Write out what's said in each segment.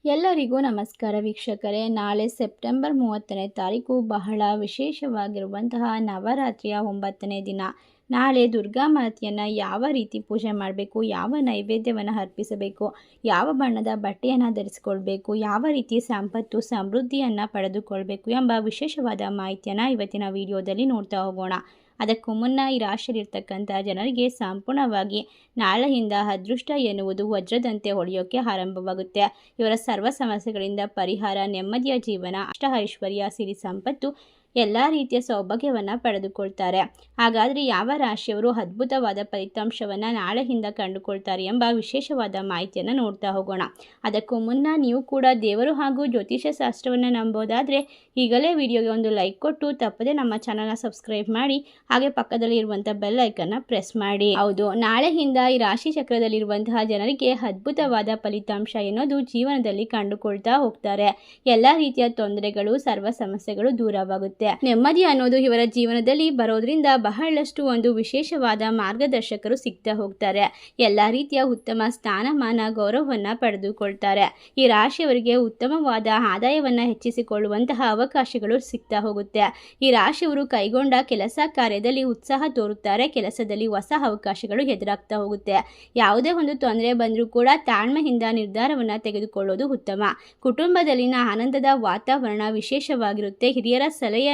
ಎಲ್ಲರಿಗೂ ನಮಸ್ಕಾರ ವೀಕ್ಷಕರೇ. ನಾಳೆ ಸೆಪ್ಟೆಂಬರ್ 30ನೇ ತಾರೀಕು ಬಹಳ ವಿಶೇಷವಾಗಿರುವಂತಹ ನವರಾತ್ರಿಯ 9ನೇ ದಿನ. ನಾಳೆ ದುರ್ಗಾ ಮಾತೆಯನ್ನು ಯಾವ ರೀತಿ ಪೂಜೆ ಮಾಡಬೇಕು, ಯಾವ ನೈವೇದ್ಯವನ್ನು ಅರ್ಪಿಸಬೇಕು, ಯಾವ ಬಣ್ಣದ ಬಟ್ಟೆಯನ್ನು ಧರಿಸಿಕೊಳ್ಬೇಕು, ಯಾವ ರೀತಿ ಸಂಪತ್ತು ಸಮೃದ್ಧಿಯನ್ನು ಪಡೆದುಕೊಳ್ಬೇಕು ಎಂಬ ವಿಶೇಷವಾದ ಮಾಹಿತಿಯನ್ನು ಇವತ್ತಿನ ವಿಡಿಯೋದಲ್ಲಿ ನೋಡ್ತಾ ಹೋಗೋಣ. ಅದಕ್ಕೂ ಮುನ್ನ ಈ ರಾಶಿಯಲ್ಲಿರ್ತಕ್ಕಂಥ ಜನರಿಗೆ ಸಂಪೂರ್ಣವಾಗಿ ನಾಳೆಯಿಂದ ಅದೃಷ್ಟ ಎನ್ನುವುದು ವಜ್ರದಂತೆ ಹೊಳೆಯೋಕ್ಕೆ ಆರಂಭವಾಗುತ್ತೆ. ಇವರ ಸರ್ವ ಸಮಸ್ಯೆಗಳಿಂದ ಪರಿಹಾರ, ನೆಮ್ಮದಿಯ ಜೀವನ, ಅಷ್ಟ ಐಶ್ವರ್ಯ, ಸಿರಿ ಸಂಪತ್ತು, ಎಲ್ಲ ರೀತಿಯ ಸೌಭಾಗ್ಯವನ್ನು ಪಡೆದುಕೊಳ್ತಾರೆ. ಹಾಗಾದರೆ ಯಾವ ರಾಶಿಯವರು ಅದ್ಭುತವಾದ ಫಲಿತಾಂಶವನ್ನು ನಾಳೆಯಿಂದ ಕಂಡುಕೊಳ್ತಾರೆ ಎಂಬ ವಿಶೇಷವಾದ ಮಾಹಿತಿಯನ್ನು ನೋಡ್ತಾ ಹೋಗೋಣ. ಅದಕ್ಕೂ ಮುನ್ನ ನೀವು ಕೂಡ ದೇವರು ಹಾಗೂ ಜ್ಯೋತಿಷ್ಯ ಶಾಸ್ತ್ರವನ್ನು ನಂಬೋದಾದರೆ ಈಗಲೇ ವಿಡಿಯೋಗೆ ಒಂದು ಲೈಕ್ ಕೊಟ್ಟು ತಪ್ಪದೆ ನಮ್ಮ ಚಾನಲ್ನ ಸಬ್ಸ್ಕ್ರೈಬ್ ಮಾಡಿ, ಹಾಗೆ ಪಕ್ಕದಲ್ಲಿ ಇರುವಂಥ ಬೆಲ್ ಐಕನ್ನ ಪ್ರೆಸ್ ಮಾಡಿ. ಹೌದು, ನಾಳೆಯಿಂದ ಈ ರಾಶಿ ಚಕ್ರದಲ್ಲಿರುವಂತಹ ಜನರಿಗೆ ಅದ್ಭುತವಾದ ಫಲಿತಾಂಶ ಎನ್ನುವುದು ಜೀವನದಲ್ಲಿ ಕಂಡುಕೊಳ್ತಾ ಹೋಗ್ತಾರೆ. ಎಲ್ಲ ರೀತಿಯ ತೊಂದರೆಗಳು, ಸರ್ವ ಸಮಸ್ಯೆಗಳು ದೂರವಾಗುತ್ತೆ. ನೆಮ್ಮದಿ ಅನ್ನೋದು ಇವರ ಜೀವನದಲ್ಲಿ ಬರೋದ್ರಿಂದ ಬಹಳಷ್ಟು ಒಂದು ವಿಶೇಷವಾದ ಮಾರ್ಗದರ್ಶಕರು ಸಿಗ್ತಾ ಹೋಗ್ತಾರೆ. ಎಲ್ಲ ರೀತಿಯ ಉತ್ತಮ ಸ್ಥಾನಮಾನ, ಗೌರವವನ್ನು ಪಡೆದುಕೊಳ್ತಾರೆ. ಈ ರಾಶಿಯವರಿಗೆ ಉತ್ತಮವಾದ ಆದಾಯವನ್ನು ಹೆಚ್ಚಿಸಿಕೊಳ್ಳುವಂತಹ ಅವಕಾಶಗಳು ಸಿಗ್ತಾ ಹೋಗುತ್ತೆ. ಈ ರಾಶಿಯವರು ಕೈಗೊಂಡ ಕೆಲಸ ಕಾರ್ಯದಲ್ಲಿ ಉತ್ಸಾಹ ತೋರುತ್ತಾರೆ. ಕೆಲಸದಲ್ಲಿ ಹೊಸ ಅವಕಾಶಗಳು ಎದುರಾಗ್ತಾ ಹೋಗುತ್ತೆ. ಯಾವುದೇ ಒಂದು ತೊಂದರೆ ಬಂದರೂ ಕೂಡ ತಾಳ್ಮೆಯಿಂದ ನಿರ್ಧಾರವನ್ನು ತೆಗೆದುಕೊಳ್ಳೋದು ಉತ್ತಮ. ಕುಟುಂಬದಲ್ಲಿನ ಆನಂದದ ವಾತಾವರಣ ವಿಶೇಷವಾಗಿರುತ್ತೆ. ಹಿರಿಯರ ಸಲಹೆಯನ್ನು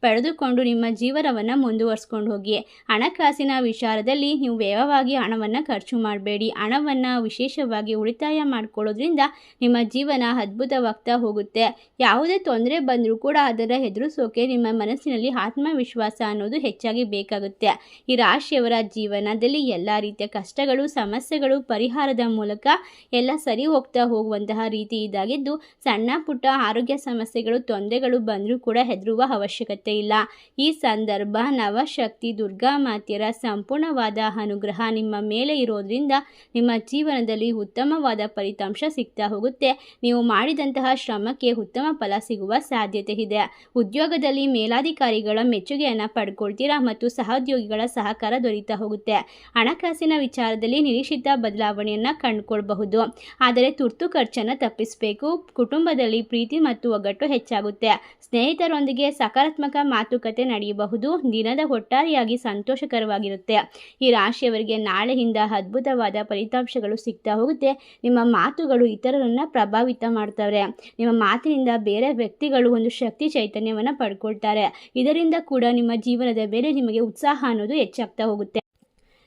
ಪಡೆದುಕೊಂಡು ನಿಮ್ಮ ಜೀವನವನ್ನು ಮುಂದುವರಿಸ್ಕೊಂಡು ಹೋಗಿ. ಹಣಕಾಸಿನ ವಿಚಾರದಲ್ಲಿ ನೀವು ವ್ಯಯವಾಗಿ ಹಣವನ್ನು ಖರ್ಚು ಮಾಡಬೇಡಿ. ಹಣವನ್ನು ವಿಶೇಷವಾಗಿ ಉಳಿತಾಯ ಮಾಡಿಕೊಳ್ಳೋದ್ರಿಂದ ನಿಮ್ಮ ಜೀವನ ಅದ್ಭುತವಾಗ್ತಾ ಹೋಗುತ್ತೆ. ಯಾವುದೇ ತೊಂದರೆ ಬಂದರೂ ಕೂಡ ಅದನ್ನು ಎದುರಿಸೋಕೆ ನಿಮ್ಮ ಮನಸ್ಸಿನಲ್ಲಿ ಆತ್ಮವಿಶ್ವಾಸ ಅನ್ನೋದು ಹೆಚ್ಚಾಗಿ ಬೇಕಾಗುತ್ತೆ. ಈ ರಾಶಿಯವರ ಜೀವನದಲ್ಲಿ ಎಲ್ಲ ರೀತಿಯ ಕಷ್ಟಗಳು, ಸಮಸ್ಯೆಗಳು ಪರಿಹಾರದ ಮೂಲಕ ಎಲ್ಲ ಸರಿ ಹೋಗ್ತಾ ಹೋಗುವಂತಹ ರೀತಿ ಇದಾಗಿದ್ದು, ಸಣ್ಣ ಪುಟ್ಟ ಆರೋಗ್ಯ ಸಮಸ್ಯೆಗಳು, ತೊಂದರೆಗಳು ಬಂದರೂ ಕೂಡ ಹೆದರುವ ಅವಶ್ಯಕತೆ ಇಲ್ಲ. ಈ ಸಂದರ್ಭ ನವಶಕ್ತಿ ದುರ್ಗಾ ಮಾತೆಯರ ಸಂಪೂರ್ಣವಾದ ಅನುಗ್ರಹ ನಿಮ್ಮ ಮೇಲೆ ಇರೋದ್ರಿಂದ ನಿಮ್ಮ ಜೀವನದಲ್ಲಿ ಉತ್ತಮವಾದ ಫಲಿತಾಂಶ ಸಿಗ್ತಾ ಹೋಗುತ್ತೆ. ನೀವು ಮಾಡಿದಂತಹ ಶ್ರಮಕ್ಕೆ ಉತ್ತಮ ಫಲ ಸಿಗುವ ಸಾಧ್ಯತೆ ಇದೆ. ಉದ್ಯೋಗದಲ್ಲಿ ಮೇಲಾಧಿಕಾರಿಗಳ ಮೆಚ್ಚುಗೆಯನ್ನು ಪಡ್ಕೊಳ್ತೀರಾ ಮತ್ತು ಸಹೋದ್ಯೋಗಿಗಳ ಸಹಕಾರ ದೊರೀತಾ ಹೋಗುತ್ತೆ. ಹಣಕಾಸಿನ ವಿಚಾರದಲ್ಲಿ ನಿರೀಕ್ಷಿತ ಬದಲಾವಣೆಯನ್ನು ಕಂಡುಕೊಳ್ಬಹುದು. ಆದರೆ ತುರ್ತು ಖರ್ಚನ್ನು ತಪ್ಪಿಸಬೇಕು. ಕುಟುಂಬದಲ್ಲಿ ಪ್ರೀತಿ ಮತ್ತು ಒಗ್ಗಟ್ಟು ಹೆಚ್ಚಾಗುತ್ತೆ. ಸ್ನೇಹಿತರೊಂದಿಗೆ ಸಕಾರಾತ್ಮಕ ಮಾತುಕತೆ ನಡೆಯಬಹುದು. ದಿನದ ಒಟ್ಟಾರೆಯಾಗಿ ಸಂತೋಷಕರವಾಗಿರುತ್ತೆ. ಈ ರಾಶಿಯವರಿಗೆ ನಾಳೆಯಿಂದ ಅದ್ಭುತವಾದ ಫಲಿತಾಂಶಗಳು ಸಿಗ್ತಾ ಹೋಗುತ್ತೆ. ನಿಮ್ಮ ಮಾತುಗಳು ಇತರರನ್ನು ಪ್ರಭಾವಿತ ಮಾಡ್ತವೆ. ನಿಮ್ಮ ಮಾತಿನಿಂದ ಬೇರೆ ವ್ಯಕ್ತಿಗಳು ಒಂದು ಶಕ್ತಿ ಚೈತನ್ಯವನ್ನು ಪಡ್ಕೊಳ್ತಾರೆ. ಇದರಿಂದ ಕೂಡ ನಿಮ್ಮ ಜೀವನದ ಮೇಲೆ ನಿಮಗೆ ಉತ್ಸಾಹ ಅನ್ನೋದು ಹೆಚ್ಚಾಗ್ತಾ ಹೋಗುತ್ತೆ.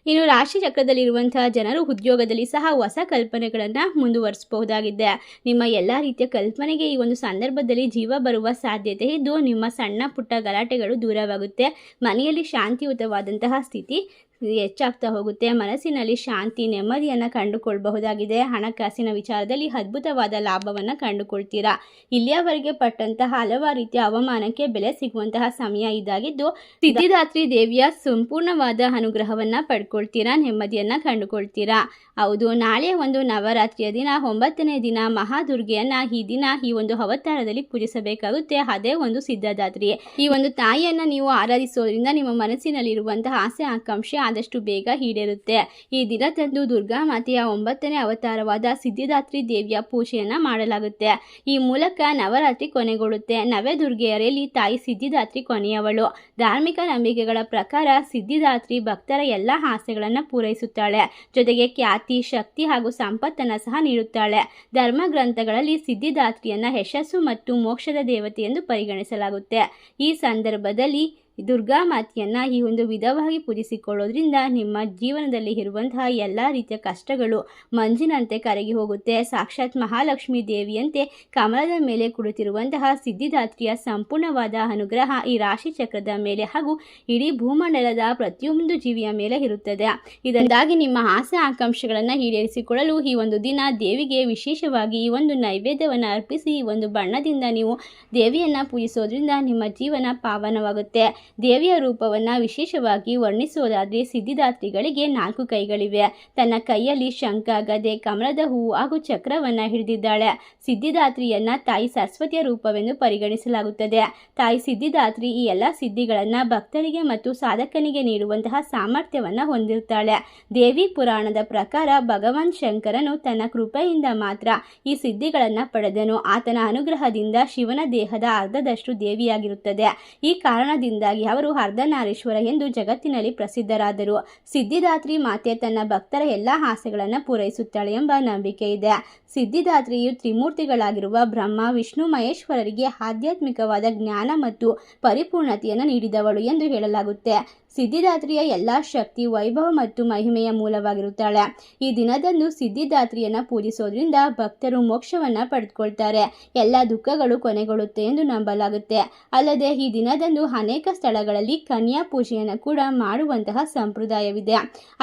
ಇನ್ನು ರಾಶಿ ಚಕ್ರದಲ್ಲಿರುವಂತಹ ಜನರು ಉದ್ಯೋಗದಲ್ಲಿ ಸಹ ಹೊಸ ಕಲ್ಪನೆಗಳನ್ನು ಮುಂದುವರಿಸಬಹುದಾಗಿದೆ. ನಿಮ್ಮ ಎಲ್ಲ ರೀತಿಯ ಕಲ್ಪನೆಗೆ ಈ ಒಂದು ಸಂದರ್ಭದಲ್ಲಿ ಜೀವ ಬರುವ ಸಾಧ್ಯತೆ ಇದ್ದು, ನಿಮ್ಮ ಸಣ್ಣ ಪುಟ್ಟ ಗಲಾಟೆಗಳು ದೂರವಾಗುತ್ತೆ. ಮನೆಯಲ್ಲಿ ಶಾಂತಿಯುತವಾದಂತಹ ಸ್ಥಿತಿ ಹೆಚ್ಚಾಗ್ತಾ ಹೋಗುತ್ತೆ. ಮನಸ್ಸಿನಲ್ಲಿ ಶಾಂತಿ, ನೆಮ್ಮದಿಯನ್ನು ಕಂಡುಕೊಳ್ಬಹುದಾಗಿದೆ. ಹಣಕಾಸಿನ ವಿಚಾರದಲ್ಲಿ ಅದ್ಭುತವಾದ ಲಾಭವನ್ನು ಕಂಡುಕೊಳ್ತೀರಾ. ಇಲ್ಲಿಯವರೆಗೆ ಪಟ್ಟಂತಹ ಹಲವಾರು ರೀತಿಯ ಅವಮಾನಕ್ಕೆ ಬೆಲೆ ಸಿಗುವಂತಹ ಸಮಯ ಇದಾಗಿದ್ದು, ಸಿದ್ಧಿದಾತ್ರಿ ದೇವಿಯ ಸಂಪೂರ್ಣವಾದ ಅನುಗ್ರಹವನ್ನು ಪಡ್ಕೊಳ್ತೀರಾ, ನೆಮ್ಮದಿಯನ್ನು ಕಂಡುಕೊಳ್ತೀರಾ. ಹೌದು, ನಾಳೆ ಒಂದು ನವರಾತ್ರಿಯ ದಿನ, 9ನೇ ದಿನ ಮಹಾದುರ್ಗೆಯನ್ನು ಈ ಒಂದು ಅವತಾರದಲ್ಲಿ ಪೂಜಿಸಬೇಕಾಗುತ್ತೆ. ಅದೇ ಒಂದು ಸಿದ್ಧಿದಾತ್ರಿ. ಈ ಒಂದು ತಾಯಿಯನ್ನು ನೀವು ಆರಾಧಿಸೋದ್ರಿಂದ ನಿಮ್ಮ ಮನಸ್ಸಿನಲ್ಲಿರುವಂತಹ ಆಸೆ, ಆಕಾಂಕ್ಷೆ ಆದಷ್ಟು ಬೇಗ ಈಡೇರುತ್ತೆ. ಈ ದಿನದಂದು ದುರ್ಗಾ ಮಾತೆಯ 9ನೇ ಅವತಾರವಾದ ಸಿದ್ಧಿದಾತ್ರಿ ದೇವಿಯ ಪೂಜೆಯನ್ನು ಮಾಡಲಾಗುತ್ತೆ. ಈ ಮೂಲಕ ನವರಾತ್ರಿ ಕೊನೆಗೊಳ್ಳುತ್ತೆ. ನವದುರ್ಗೆಯರಲ್ಲಿ ತಾಯಿ ಸಿದ್ಧಿದಾತ್ರಿ ಕೊನೆಯವಳು. ಧಾರ್ಮಿಕ ನಂಬಿಕೆಗಳ ಪ್ರಕಾರ ಸಿದ್ಧಿದಾತ್ರಿ ಭಕ್ತರ ಎಲ್ಲ ಆಸೆಗಳನ್ನು ಪೂರೈಸುತ್ತಾಳೆ. ಜೊತೆಗೆ ಖ್ಯಾತಿ, ಶಕ್ತಿ ಹಾಗೂ ಸಂಪತ್ತನ್ನು ಸಹ ನೀಡುತ್ತಾಳೆ. ಧರ್ಮ ಗ್ರಂಥಗಳಲ್ಲಿ ಸಿದ್ಧಿದಾತ್ರಿಯನ್ನು ಯಶಸ್ಸು ಮತ್ತು ಮೋಕ್ಷದ ದೇವತೆ ಎಂದು ಪರಿಗಣಿಸಲಾಗುತ್ತೆ. ಈ ಸಂದರ್ಭದಲ್ಲಿ ದುರ್ಗಾ ಮಾತೆಯನ್ನು ಈ ಒಂದು ವಿಧವಾಗಿ ಪೂಜಿಸಿಕೊಳ್ಳೋದ್ರಿಂದ ನಿಮ್ಮ ಜೀವನದಲ್ಲಿ ಇರುವಂತಹ ಎಲ್ಲ ರೀತಿಯ ಕಷ್ಟಗಳು ಮಂಜಿನಂತೆ ಕರಗಿ ಹೋಗುತ್ತೆ. ಸಾಕ್ಷಾತ್ ಮಹಾಲಕ್ಷ್ಮೀ ದೇವಿಯಂತೆ ಕಮಲದ ಮೇಲೆ ಕುಳಿತಿರುವಂತಹ ಸಿದ್ಧಿದಾತ್ರಿಯ ಸಂಪೂರ್ಣವಾದ ಅನುಗ್ರಹ ಈ ರಾಶಿ ಚಕ್ರದ ಮೇಲೆ ಹಾಗೂ ಇಡೀ ಭೂಮಂಡಲದ ಪ್ರತಿಯೊಂದು ಜೀವಿಯ ಮೇಲೆ ಇರುತ್ತದೆ. ಇದರಿಂದಾಗಿ ನಿಮ್ಮ ಆಸೆ ಆಕಾಂಕ್ಷೆಗಳನ್ನು ಈಡೇರಿಸಿಕೊಳ್ಳಲು ಈ ಒಂದು ದಿನ ದೇವಿಗೆ ವಿಶೇಷವಾಗಿ ಈ ಒಂದು ನೈವೇದ್ಯವನ್ನು ಅರ್ಪಿಸಿ ಈ ಒಂದು ಬಣ್ಣದಿಂದ ನೀವು ದೇವಿಯನ್ನು ಪೂಜಿಸೋದ್ರಿಂದ ನಿಮ್ಮ ಜೀವನ ಪಾವನವಾಗುತ್ತೆ. ದೇವಿಯ ರೂಪವನ್ನು ವಿಶೇಷವಾಗಿ ವರ್ಣಿಸುವುದಾದರೆ ಸಿದ್ಧಿದಾತ್ರಿಗಳಿಗೆ 4 ಕೈಗಳಿವೆ. ತನ್ನ ಕೈಯಲ್ಲಿ ಶಂಖ, ಗದೆ, ಕಮಲದ ಹೂವು ಹಾಗೂ ಚಕ್ರವನ್ನು ಹಿಡಿದಿದ್ದಾಳೆ. ಸಿದ್ಧಿದಾತ್ರಿಯನ್ನ ತಾಯಿ ಸರಸ್ವತಿಯ ರೂಪವೆಂದು ಪರಿಗಣಿಸಲಾಗುತ್ತದೆ. ತಾಯಿ ಸಿದ್ಧಿದಾತ್ರಿ ಈ ಎಲ್ಲ ಸಿದ್ಧಿಗಳನ್ನು ಭಕ್ತರಿಗೆ ಮತ್ತು ಸಾಧಕನಿಗೆ ನೀಡುವಂತಹ ಸಾಮರ್ಥ್ಯವನ್ನು ಹೊಂದಿರುತ್ತಾಳೆ. ದೇವಿ ಪುರಾಣದ ಪ್ರಕಾರ ಭಗವಾನ್ ಶಂಕರನು ತನ್ನ ಕೃಪೆಯಿಂದ ಮಾತ್ರ ಈ ಸಿದ್ಧಿಗಳನ್ನು ಪಡೆದನು. ಆತನ ಅನುಗ್ರಹದಿಂದ ಶಿವನ ದೇಹದ ಅರ್ಧದಷ್ಟು ದೇವಿಯಾಗಿರುತ್ತದೆ. ಈ ಕಾರಣದಿಂದಾಗಿ ಅವರು ಅರ್ಧನಾರೀಶ್ವರ ಎಂದು ಜಗತ್ತಿನಲ್ಲಿ ಪ್ರಸಿದ್ಧರಾದರು. ಸಿದ್ಧಿದಾತ್ರಿ ಮಾತೆ ತನ್ನ ಭಕ್ತರ ಎಲ್ಲ ಆಸೆಗಳನ್ನು ಪೂರೈಸುತ್ತಾಳೆ ಎಂಬ ನಂಬಿಕೆ ಇದೆ. ಸಿದ್ಧಿದಾತ್ರಿಯು ತ್ರಿಮೂರ್ತಿಗಳಾಗಿರುವ ಬ್ರಹ್ಮ, ವಿಷ್ಣು, ಮಹೇಶ್ವರರಿಗೆ ಆಧ್ಯಾತ್ಮಿಕವಾದ ಜ್ಞಾನ ಮತ್ತು ಪರಿಪೂರ್ಣತೆಯನ್ನು ನೀಡಿದವಳು ಎಂದು ಹೇಳಲಾಗುತ್ತೆ. ಸಿದ್ಧಿದಾತ್ರಿಯ ಎಲ್ಲ ಶಕ್ತಿ, ವೈಭವ ಮತ್ತು ಮಹಿಮೆಯ ಮೂಲವಾಗಿರುತ್ತಾಳೆ. ಈ ದಿನದಂದು ಸಿದ್ಧಿದಾತ್ರಿಯನ್ನು ಪೂಜಿಸೋದ್ರಿಂದ ಭಕ್ತರು ಮೋಕ್ಷವನ್ನು ಪಡೆದುಕೊಳ್ತಾರೆ. ಎಲ್ಲ ದುಃಖಗಳು ಕೊನೆಗೊಳ್ಳುತ್ತೆ ಎಂದು ನಂಬಲಾಗುತ್ತೆ. ಅಲ್ಲದೆ ಈ ದಿನದಂದು ಅನೇಕ ಸ್ಥಳಗಳಲ್ಲಿ ಕನ್ಯಾ ಪೂಜೆಯನ್ನು ಕೂಡ ಮಾಡುವಂತಹ ಸಂಪ್ರದಾಯವಿದೆ.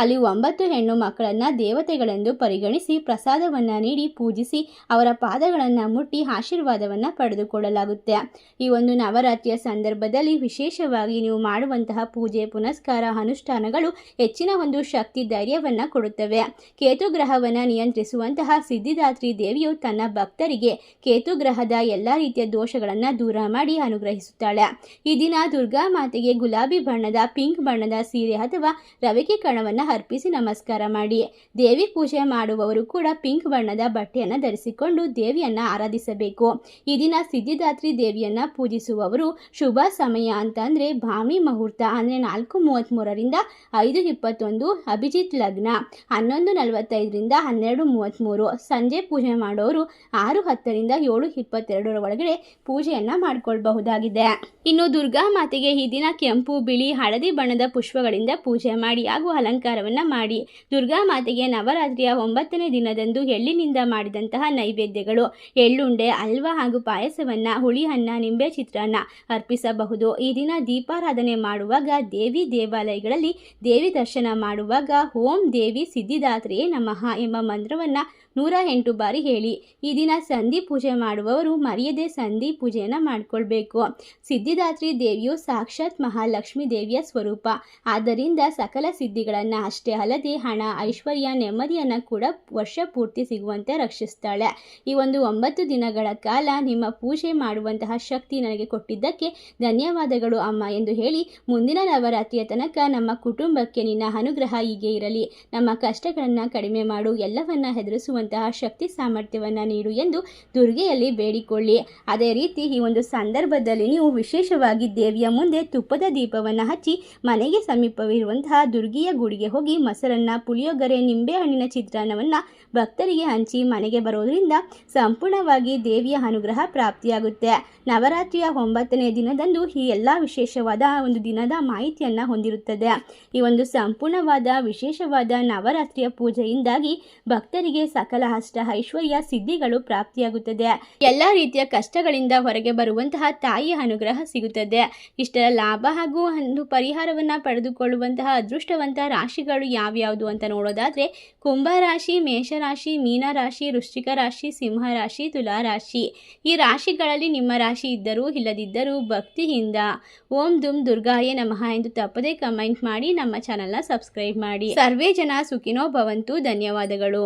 ಅಲ್ಲಿ 9 ಹೆಣ್ಣು ಮಕ್ಕಳನ್ನು ದೇವತೆಗಳೆಂದು ಪರಿಗಣಿಸಿ ಪ್ರಸಾದವನ್ನು ನೀಡಿ ಪೂಜಿಸಿ ಅವರ ಪಾದಗಳನ್ನು ಮುಟ್ಟಿ ಆಶೀರ್ವಾದವನ್ನು ಪಡೆದುಕೊಳ್ಳಲಾಗುತ್ತೆ. ಈ ಒಂದು ನವರಾತ್ರಿಯ ಸಂದರ್ಭದಲ್ಲಿ ವಿಶೇಷವಾಗಿ ನೀವು ಮಾಡುವಂತಹ ಪೂಜೆ, ಪುನಸ್ಕಾರ, ಅನುಷ್ಠಾನಗಳು ಹೆಚ್ಚಿನ ಒಂದು ಶಕ್ತಿ, ಧೈರ್ಯವನ್ನು ಕೊಡುತ್ತವೆ. ಕೇತು ಗ್ರಹವನ್ನು ನಿಯಂತ್ರಿಸುವಂತಹ ಸಿದ್ಧಿದಾತ್ರಿ ದೇವಿಯು ತನ್ನ ಭಕ್ತರಿಗೆ ಕೇತು ಗ್ರಹದ ಎಲ್ಲ ರೀತಿಯ ದೋಷಗಳನ್ನು ದೂರ ಮಾಡಿ ಅನುಗ್ರಹಿಸುತ್ತಾಳೆ. ಈ ದಿನ ದುರ್ಗಾ ಮಾತೆಗೆ ಗುಲಾಬಿ ಬಣ್ಣದ, ಪಿಂಕ್ ಬಣ್ಣದ ಸೀರೆ ಅಥವಾ ರವಿಕೆ ಕಣವನ್ನು ಅರ್ಪಿಸಿ ನಮಸ್ಕಾರ ಮಾಡಿ. ದೇವಿ ಪೂಜೆ ಮಾಡುವವರು ಕೂಡ ಪಿಂಕ್ ಬಣ್ಣದ ಬಟ್ಟೆಯನ್ನು ಧರಿಸಿಕೊಂಡು ದೇವಿಯನ್ನು ಆರಾಧಿಸಬೇಕು. ಈ ದಿನ ಸಿದ್ಧಿದಾತ್ರಿ ದೇವಿಯನ್ನು ಪೂಜಿಸುವವರು ಶುಭ ಸಮಯ ಅಂತಂದರೆ ಭಾಮಿ ಮುಹೂರ್ತ ಅಂದರೆ 4:33ರಿಂದ 5:21, ಅಭಿಜಿತ್ ಲಗ್ನ 11:45ರಿಂದ 12:33. ಸಂಜೆ ಪೂಜೆ ಮಾಡೋರು 6:10ರಿಂದ 7:22 ಒಳಗಡೆ ಪೂಜೆಯನ್ನು ಮಾಡಿಕೊಳ್ಳಬಹುದಾಗಿದೆ. ಇನ್ನು ದುರ್ಗಾ ಮಾತೆಗೆ ಈ ದಿನ ಕೆಂಪು, ಬಿಳಿ, ಹಳದಿ ಬಣ್ಣದ ಪುಷ್ಪಗಳಿಂದ ಪೂಜೆ ಮಾಡಿ ಹಾಗೂ ಅಲಂಕಾರವನ್ನು ಮಾಡಿ. ದುರ್ಗಾ ಮಾತೆಗೆ ನವರಾತ್ರಿಯ 9ನೇ ದಿನದಂದು ಎಳ್ಳಿನಿಂದ ಮಾಡಿದಂತಹ ನೈವೇದ್ಯಗಳು, ಎಳ್ಳುಂಡೆ, ಹಲ್ವಾ ಹಾಗೂ ಪಾಯಸವನ್ನು, ಹುಳಿ ಅನ್ನ, ನಿಂಬೆ ಚಿತ್ರಾನ್ನ ಅರ್ಪಿಸಬಹುದು. ಈ ದಿನ ದೀಪಾರಾಧನೆ ಮಾಡುವಾಗ ದೇವಿ ದೇವಾಲಯಗಳಲ್ಲಿ ದೇವಿ ದರ್ಶನ ಮಾಡುವಾಗ ಓಂ ದೇವಿ ಸಿದ್ಧಿದಾತ್ರಿಯೇ ನಮಃ ಎಂಬ ಮಂತ್ರವನ್ನು 108 ಬಾರಿ ಹೇಳಿ. ಈ ದಿನ ಸಂಧಿ ಪೂಜೆ ಮಾಡುವವರು ಮರೆಯದೆ ಸಂಧಿ ಪೂಜೆಯನ್ನು ಮಾಡಿಕೊಳ್ಬೇಕು. ಸಿದ್ಧಿದಾತ್ರಿ ದೇವಿಯು ಸಾಕ್ಷಾತ್ ಮಹಾಲಕ್ಷ್ಮೀ ದೇವಿಯ ಸ್ವರೂಪ. ಆದ್ದರಿಂದ ಸಕಲ ಸಿದ್ಧಿಗಳನ್ನು ಅಷ್ಟೇ ಅಲ್ಲದೆ ಹಣ, ಐಶ್ವರ್ಯ, ನೆಮ್ಮದಿಯನ್ನು ಕೂಡ ವರ್ಷ ಪೂರ್ತಿ ಸಿಗುವಂತೆ ರಕ್ಷಿಸ್ತಾಳೆ. ಈ ಒಂದು 9 ದಿನಗಳ ಕಾಲ ನಿಮ್ಮ ಪೂಜೆ ಮಾಡುವಂತಹ ಶಕ್ತಿ ನನಗೆ ಕೊಟ್ಟಿದ್ದಕ್ಕೆ ಧನ್ಯವಾದಗಳು ಅಮ್ಮ ಎಂದು ಹೇಳಿ, ಮುಂದಿನ ನವರಾತ್ರಿಯ ತನಕ ನಮ್ಮ ಕುಟುಂಬಕ್ಕೆ ನಿನ್ನ ಅನುಗ್ರಹ ಹೀಗೆ ಇರಲಿ, ನಮ್ಮ ಕಷ್ಟಗಳನ್ನು ಕಡಿಮೆ ಮಾಡು, ಎಲ್ಲವನ್ನ ಹೆದರಿಸುವಂತಹ ಶಕ್ತಿ ಸಾಮರ್ಥ್ಯವನ್ನು ನೀಡು ಎಂದು ದುರ್ಗೆಯಲ್ಲಿ ಬೇಡಿಕೊಳ್ಳಿ. ಅದೇ ರೀತಿ ಈ ಒಂದು ಸಂದರ್ಭದಲ್ಲಿ ನೀವು ವಿಶೇಷವಾಗಿ ದೇವಿಯ ಮುಂದೆ ತುಪ್ಪದ ದೀಪವನ್ನು ಹಚ್ಚಿ ಮನೆಗೆ ಸಮೀಪವಿರುವಂತಹ ದುರ್ಗಿಯ ಗುಡಿಗೆ ಹೋಗಿ ಮೊಸರನ್ನ, ಪುಳಿಯೋಗರೆ, ನಿಂಬೆ ಹಣ್ಣಿನ ಚಿತ್ರಾನ್ನವನ್ನು ಭಕ್ತರಿಗೆ ಹಂಚಿ ಮನೆಗೆ ಬರೋದರಿಂದ ಸಂಪೂರ್ಣವಾಗಿ ದೇವಿಯ ಅನುಗ್ರಹ ಪ್ರಾಪ್ತಿಯಾಗುತ್ತೆ. ನವರಾತ್ರಿಯ 9ನೇ ದಿನದಂದು ಈ ಎಲ್ಲ ವಿಶೇಷವಾದ ಒಂದು ದಿನದ ಮಾಹಿತಿಯನ್ನು ಹೊಂದಿರುತ್ತದೆ. ಈ ಒಂದು ಸಂಪೂರ್ಣವಾದ ವಿಶೇಷವಾದ ನವರಾತ್ರಿಯ ಪೂಜೆಯಿಂದಾಗಿ ಭಕ್ತರಿಗೆ ಸಕಲ ಅಷ್ಟ ಐಶ್ವರ್ಯ ಸಿದ್ಧಿಗಳು ಪ್ರಾಪ್ತಿಯಾಗುತ್ತದೆ. ಎಲ್ಲ ರೀತಿಯ ಕಷ್ಟಗಳಿಂದ ಹೊರಗೆ ಬರುವಂತಹ ತಾಯಿಯ ಅನುಗ್ರಹ ಸಿಗುತ್ತದೆ. ಇಷ್ಟರ ಲಾಭ ಹಾಗೂ ಒಂದು ಪರಿಹಾರವನ್ನು ಪಡೆದುಕೊಳ್ಳುವಂತಹ ಅದೃಷ್ಟವಂತ ರಾಶಿಗಳು ಯಾವ್ಯಾವುದು ಅಂತ ನೋಡೋದಾದರೆ ಕುಂಭರಾಶಿ, ಮೇಷರಾಶಿ, ಮೀನರಾಶಿ, ವೃಶ್ಚಿಕ ರಾಶಿ, ಸಿಂಹರಾಶಿ, ತುಲಾರಾಶಿ. ಈ ರಾಶಿಗಳಲ್ಲಿ ನಿಮ್ಮ ರಾಶಿ ಇದ್ದರೂ ಇಲ್ಲದಿದ್ದರೂ ಭಕ್ತಿಯಿಂದ ಓಂ ದುಂ ದುರ್ಗಾಯೇ ನಮಃ ಎಂದು ತಪ್ಪದೇ ಕಮೆಂಟ್ ಮಾಡಿ ನಮ್ಮ ಚಾನಲ್ನ ಸಬ್ಸ್ಕ್ರೈಬ್ ಮಾಡಿ. ಸರ್ವೇ ಜನ ಸುಖಿನೋ ಭವಂತು. ಧನ್ಯವಾದಗಳು.